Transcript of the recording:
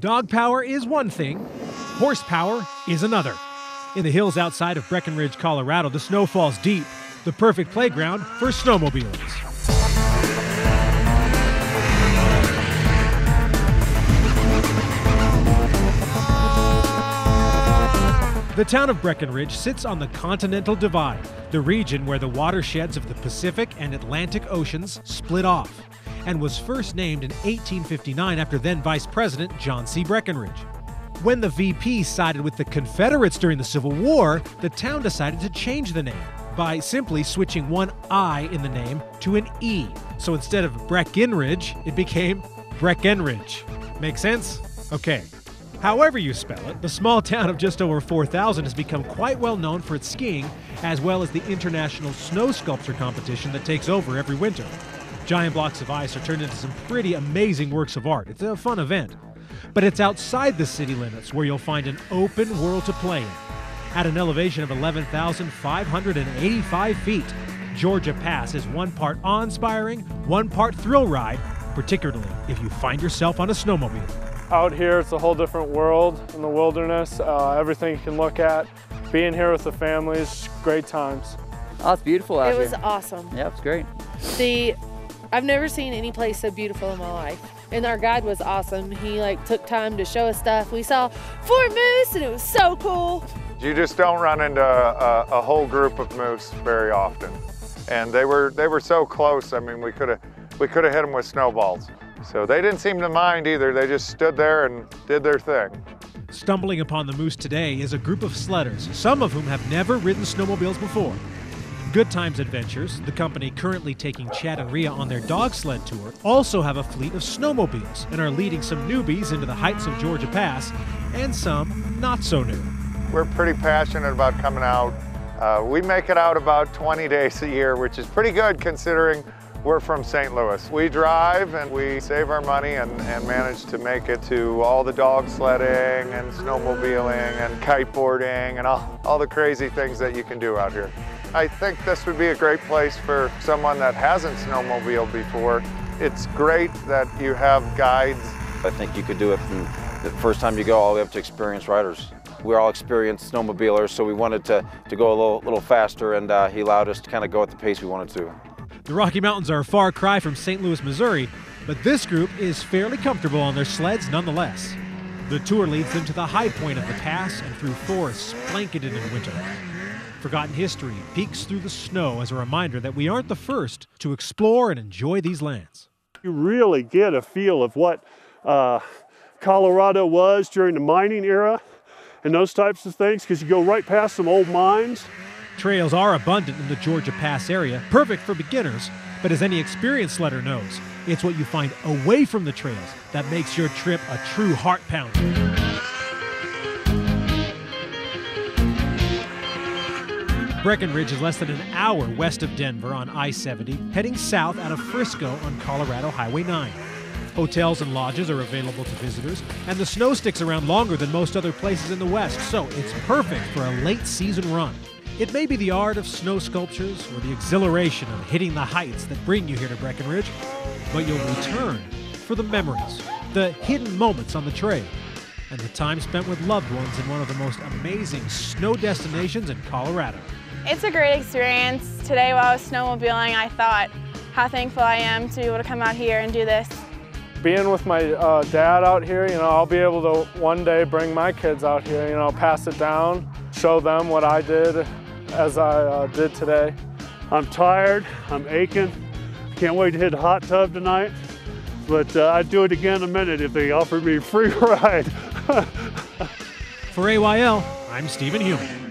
Dog power is one thing, horsepower is another. In the hills outside of Breckenridge, Colorado, the snow falls deep, the perfect playground for snowmobilers. The town of Breckenridge sits on the Continental Divide, the region where the watersheds of the Pacific and Atlantic Oceans split off, and was first named in 1859 after then Vice President John C. Breckenridge. When the VP sided with the Confederates during the Civil War, the town decided to change the name by simply switching one I in the name to an E. So instead of Breckenridge, it became Breckenridge. Make sense? Okay. However you spell it, the small town of just over 4,000 has become quite well known for its skiing, as well as the international snow sculpture competition that takes over every winter. Giant blocks of ice are turned into some pretty amazing works of art. It's a fun event. But it's outside the city limits where you'll find an open world to play in. At an elevation of 11,585 feet, Georgia Pass is one part awe-inspiring, one part thrill ride, particularly if you find yourself on a snowmobile. Out here, it's a whole different world in the wilderness. Everything you can look at. Being here with the families, great times. Oh, it's beautiful out here. It was awesome. Yeah, it's great. I've never seen any place so beautiful in my life. And our guide was awesome. He took time to show us stuff. We saw 4 moose and it was so cool. You just don't run into a whole group of moose very often. And they were so close. I mean, we could have hit them with snowballs. So they didn't seem to mind either. They just stood there and did their thing. Stumbling upon the moose today is a group of sledders, some of whom have never ridden snowmobiles before. Good Times Adventures, the company currently taking Chad and Rhea on their dog sled tour, also have a fleet of snowmobiles and are leading some newbies into the heights of Georgia Pass and some not so new. We're pretty passionate about coming out. We make it out about 20 days a year, which is pretty good considering we're from St. Louis. We drive and we save our money and manage to make it to all the dog sledding and snowmobiling and kiteboarding and all the crazy things that you can do out here. I think this would be a great place for someone that hasn't snowmobiled before. It's great that you have guides. I think you could do it from the first time you go all the way up to experienced riders. We're all experienced snowmobilers, so we wanted to go a little faster, and he allowed us to kind of go at the pace we wanted to. The Rocky Mountains are a far cry from St. Louis, Missouri, but this group is fairly comfortable on their sleds nonetheless. The tour leads them to the high point of the pass and through forests blanketed in winter. Forgotten history peeks through the snow as a reminder that we aren't the first to explore and enjoy these lands. You really get a feel of what Colorado was during the mining era and those types of things, because you go right past some old mines. Trails are abundant in the Georgia Pass area, perfect for beginners, but as any experienced sledder knows, it's what you find away from the trails that makes your trip a true heart pounder. Breckenridge is less than an hour west of Denver on I-70, heading south out of Frisco on Colorado Highway 9. Hotels and lodges are available to visitors, and the snow sticks around longer than most other places in the West, so it's perfect for a late season run. It may be the art of snow sculptures or the exhilaration of hitting the heights that bring you here to Breckenridge, but you'll return for the memories, the hidden moments on the trail, and the time spent with loved ones in one of the most amazing snow destinations in Colorado. It's a great experience. Today while I was snowmobiling, I thought how thankful I am to be able to come out here and do this. Being with my dad out here, I'll be able to one day bring my kids out here, pass it down, show them what I did as I did today. I'm tired, I'm aching. Can't wait to hit a hot tub tonight, but I'd do it again in a minute if they offered me a free ride. For AYL, I'm Stephen Heumann.